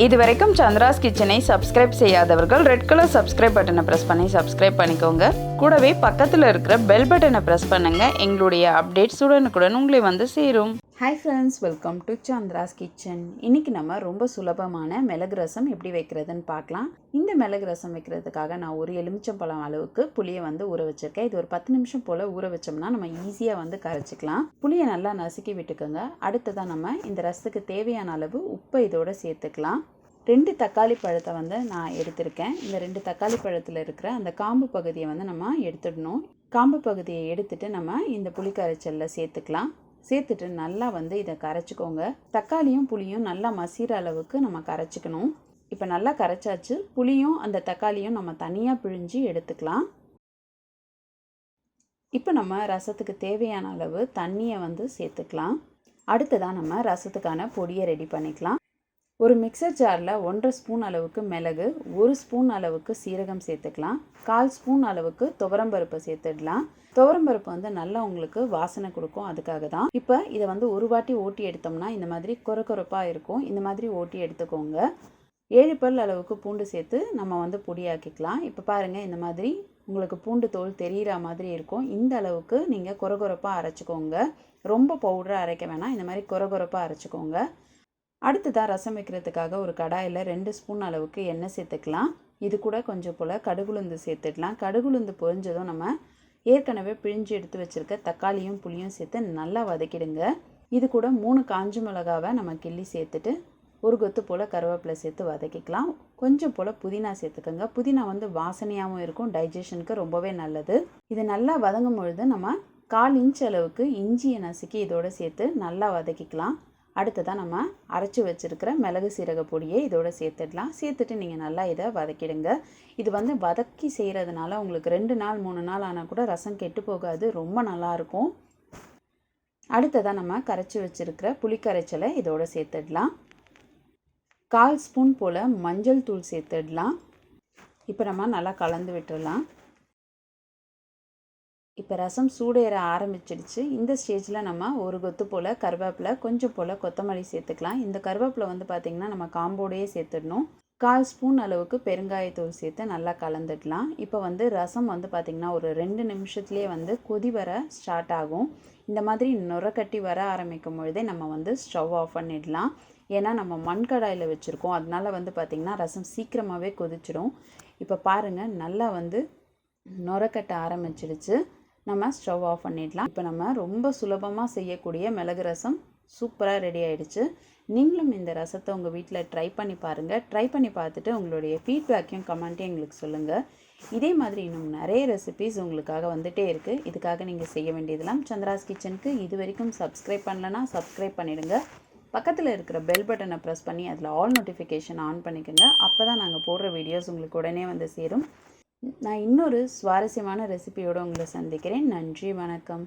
இதுவரைக்கும் சந்திராஸ் கிச்சனை சப்ஸ்கிரைப் செய்யாதவர்கள் ரெட் கலர் சப்ஸ்கிரைப் பட்டனை ப்ரெஸ் பண்ணி சப்ஸ்கிரைப் பண்ணிக்கோங்க. கூடவே பக்கத்தில் இருக்கிற பெல் பட்டனை ப்ரெஸ் பண்ணுங்க. எங்களுடைய அப்டேட்ஸ் உடனுக்குடன் உங்களை வந்து சேரும். Hi friends, welcome to Chandra's kitchen. இன்றைக்கி நம்ம ரொம்ப சுலபமான மிளகு ரசம் எப்படி வைக்கிறதுன்னு பார்க்கலாம். இந்த மிளகு ரசம் வைக்கிறதுக்காக நான் ஒரு எலுமிச்சம்பழம் அளவுக்கு புளியை வந்து ஊற வச்சுருக்கேன். இது ஒரு 10 நிமிஷம் போல் ஊற வச்சோம்னா நம்ம ஈஸியாக வந்து கரைச்சிக்கலாம். புளியை நல்லா நசுக்கி விட்டுக்கோங்க. அடுத்ததான் நம்ம இந்த ரசத்துக்கு தேவையான அளவு உப்பை இதோட சேர்த்துக்கலாம். 2 தக்காளி பழத்தை வந்து நான் எடுத்திருக்கேன். இந்த 2 தக்காளி பழத்தில் இருக்கிற அந்த காம்பு பகுதியை வந்து நம்ம எடுத்துடணும். காம்பு பகுதியை எடுத்துட்டு நம்ம இந்த புளி கரைச்சலில் சேர்த்துட்டு நல்லா வந்து இதை கரைச்சிக்கோங்க. தக்காளியும் புளியும் நல்லா மசிகிற அளவுக்கு நம்ம கரைச்சிக்கணும். இப்போ நல்லா கரைச்சாச்சு. புளியும் அந்த தக்காளியும் நம்ம தனியாக பிழிஞ்சு எடுத்துக்கலாம். இப்போ நம்ம ரசத்துக்கு தேவையான அளவு தண்ணியை வந்து சேர்த்துக்கலாம். அடுத்ததான் நம்ம ரசத்துக்கான பொடியை ரெடி பண்ணிக்கலாம். ஒரு மிக்சர் ஜாரில் 1.5 ஸ்பூன் அளவுக்கு மிளகு, 1 ஸ்பூன் அளவுக்கு சீரகம் சேர்த்துக்கலாம். 1/4 ஸ்பூன் அளவுக்கு துவரம்பருப்பு சேர்த்துடலாம். துவரம்பருப்பு வந்து நல்லா உங்களுக்கு வாசனை கொடுக்கும், அதுக்காக தான். இப்போ இதை வந்து ஒரு வாட்டி ஓட்டி எடுத்தோம்னா இந்த மாதிரி கொரப்பாக இருக்கும். இந்த மாதிரி ஓட்டி எடுத்துக்கோங்க. 7 பல் அளவுக்கு பூண்டு சேர்த்து நம்ம வந்து பொடியாக்கிக்கலாம். இப்போ பாருங்கள், இந்த மாதிரி உங்களுக்கு பூண்டு தோல் தெரிகிற மாதிரி இருக்கும். இந்த அளவுக்கு நீங்கள் கொரப்பாக அரைச்சிக்கோங்க. ரொம்ப பவுடராக அரைக்க வேணாம், இந்த மாதிரி கொரப்பாக அரைச்சிக்கோங்க. அடுத்ததாக ரசம் வைக்கிறதுக்காக ஒரு கடாயில் 2 ஸ்பூன் அளவுக்கு எண்ணெய் சேர்த்துக்கலாம். இது கூட கொஞ்சம் போல் கடுகுளுந்து சேர்த்துடலாம். கடுகுளுந்து பொரிஞ்சதும் நம்ம ஏற்கனவே பிழிஞ்சு எடுத்து வச்சுருக்க தக்காளியும் புளியும் சேர்த்து நல்லா வதக்கிடுங்க. இது கூட 3 காஞ்ச மிளகாவை நம்ம கிள்ளி சேர்த்துட்டு ஒரு கொத்து போல் கருவேப்பிலை சேர்த்து வதக்கிக்கலாம். கொஞ்சம் போல் புதினா சேர்த்துக்கோங்க. புதினா வந்து வாசனையாகவும் இருக்கும், டைஜஷனுக்கு ரொம்பவே நல்லது. இது நல்லா வதங்கும் பொழுது நம்ம 1/4 இன்ச் அளவுக்கு இஞ்சியை நசுக்கி இதோடு சேர்த்து நல்லா வதக்கிக்கலாம். அடுத்ததான் நம்ம அரைச்சி வச்சுருக்கிற மிளகு சீரக பொடியை இதோடு சேர்த்துடலாம். சேர்த்துட்டு நீங்கள் நல்லா இதை வதக்கிடுங்க. இது வந்து வதக்கி செய்கிறதுனால உங்களுக்கு 2 நாள் 3 நாள் ஆனால் கூட ரசம் கெட்டு போகாது, ரொம்ப நல்லாயிருக்கும். அடுத்ததாக நம்ம கரைச்சி வச்சுருக்கிற புளிக்கரைச்சலை இதோடு சேர்த்துடலாம். 1/4 ஸ்பூன் போல் மஞ்சள் தூள் சேர்த்துடலாம். இப்போ நம்ம நல்லா கலந்து விட்டுடலாம். இப்போ ரசம் சூடேற ஆரம்பிச்சிடுச்சு. இந்த ஸ்டேஜில் நம்ம ஒரு கொத்து போல் கருவேப்பிலை, கொஞ்சம் போல் கொத்தமல்லி சேர்த்துக்கலாம். இந்த கருவேப்பிலை வந்து பார்த்திங்கன்னா நம்ம காம்போடையே சேர்த்துடணும். 1/4 ஸ்பூன் அளவுக்கு பெருங்காயத்தூள் சேர்த்து நல்லா கலந்துடலாம். இப்போ வந்து ரசம் வந்து பார்த்திங்கன்னா ஒரு 2 நிமிஷத்துலேயே வந்து கொதி வர ஸ்டார்ட் ஆகும். இந்த மாதிரி நுரக்கட்டி வர ஆரம்பிக்கும் பொழுதே நம்ம வந்து ஸ்டவ் ஆஃப் பண்ணிடலாம். ஏன்னா நம்ம மண்கடாயில் வச்சுருக்கோம், அதனால வந்து பார்த்திங்கன்னா ரசம் சீக்கிரமாகவே கொதிச்சிடும். இப்போ பாருங்கள், நல்லா வந்து நுரக்கட்ட ஆரம்பிச்சிடுச்சு. நம்ம ஸ்டவ் ஆஃப் பண்ணிடலாம். இப்போ நம்ம ரொம்ப சுலபமாக செய்யக்கூடிய மிளகு ரசம் சூப்பராக ரெடி ஆகிடுச்சு. நீங்களும் இந்த ரசத்தை உங்கள் வீட்டில் ட்ரை பண்ணி பாருங்கள். ட்ரை பண்ணி பார்த்துட்டு உங்களுடைய ஃபீட்பேக்கையும் கமெண்ட்டையும் எங்களுக்கு சொல்லுங்கள். இதே மாதிரி இன்னும் நிறைய ரெசிபீஸ் உங்களுக்காக வந்துகிட்டே இருக்குது. இதுக்காக நீங்கள் செய்ய வேண்டியதெல்லாம் சந்திராஸ் கிச்சனுக்கு இது வரைக்கும் சப்ஸ்கிரைப் பண்ணலன்னா சப்ஸ்கிரைப் பண்ணிவிடுங்க. பக்கத்தில் இருக்கிற பெல் பட்டனை ப்ரெஸ் பண்ணி அதில் ஆல் நோட்டிஃபிகேஷன் ஆன் பண்ணிக்கோங்க. அப்போ தான் நாங்கள் போடுற வீடியோஸ் உங்களுக்கு உடனே வந்து சேரும். நான் இன்னொரு சுவாரஸ்யமான ரெசிபியோடு உங்களை சந்திக்கிறேன். நன்றி, வணக்கம்.